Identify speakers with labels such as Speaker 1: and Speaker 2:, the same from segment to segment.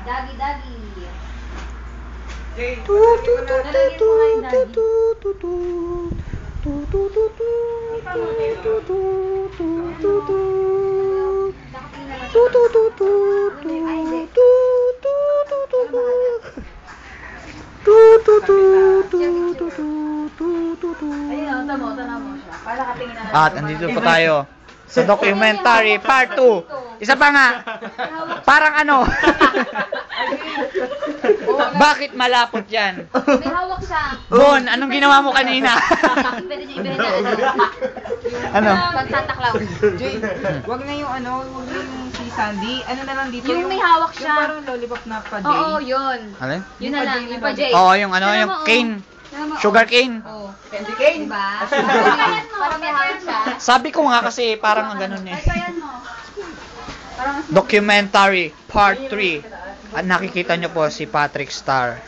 Speaker 1: Dagi, dagi.
Speaker 2: At andito po tayo sa documentary part 2. Isa pa nga. Parang ano? Bakit malapot yan?
Speaker 1: May hawak siya.
Speaker 2: Bon, anong ginawa mo kanina?
Speaker 1: Pwede niya ibigay na
Speaker 2: Ano?
Speaker 1: Pag Santa Claus.
Speaker 3: Jay, wag na yung wag na yung si Sandy. Ano na lang dito?
Speaker 1: Yung may hawak siya.
Speaker 3: Yung parang lollipop na pa, Jay.
Speaker 1: Oo, yun.
Speaker 2: Ano?
Speaker 1: Yun na lang, yung pa Jay.
Speaker 2: Oo, yung ano,
Speaker 1: Tignan
Speaker 2: yung
Speaker 1: mo, oh.
Speaker 2: cane.
Speaker 1: Tignan mo, oh.
Speaker 2: Sugar cane.
Speaker 1: Oo.
Speaker 3: Candy cane.
Speaker 1: Diba? Parang may hawak siya.
Speaker 2: Sabi ko nga kasi parang ganun eh.
Speaker 1: Kaya mo. Parang mas
Speaker 2: Documentary part 3. At nakikita nyo po si Patrick Star.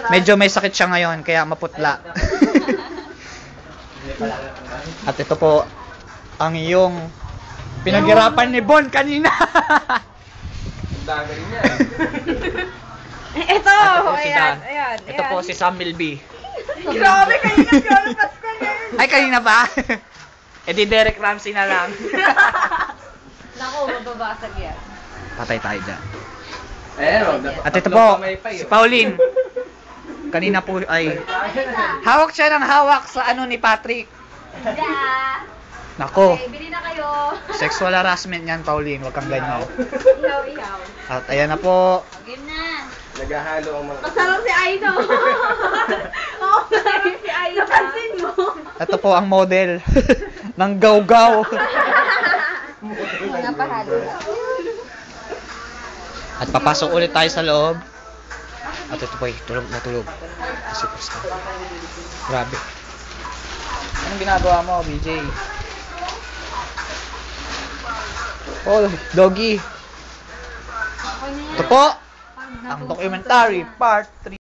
Speaker 2: Medyo may sakit siya ngayon kaya maputla. At ito po ang iyong pinaghirapan ni Bon kanina.
Speaker 3: Ito,
Speaker 2: At
Speaker 3: ayan.
Speaker 2: ito po si Sam Milby.
Speaker 3: Grabe, kanina Piolo Pascual yan.
Speaker 2: Ay, kanina ba? E di Derek Ramsey na lang.
Speaker 1: Naku, mababasag yan.
Speaker 2: Patay tayo dyan.
Speaker 4: Ayan,
Speaker 2: At ito po, si Pauline. Kanina po ay hawak siya ng hawak sa ano ni Patrick.
Speaker 1: Da!
Speaker 2: Nako,
Speaker 1: Okay, bili na kayo.
Speaker 2: sexual harassment yan, Pauline. Huwag kang ganyan.
Speaker 1: Ihaw, ihaw.
Speaker 2: At ayan na po.
Speaker 1: Game na.
Speaker 4: Naghahalo ang mga...
Speaker 1: Masarap si Aido. Oo, si Aido. Napansin mo.
Speaker 2: Ito po ang model ng gaw-gaw.
Speaker 1: Napahalo.
Speaker 2: At papasok ulit tayo sa loob. At ito po ay tulog na tulog. Superstar. Grabe. Anong ginagawa mo, BJ? Oh, doggy. Ito po ang documentary part 3.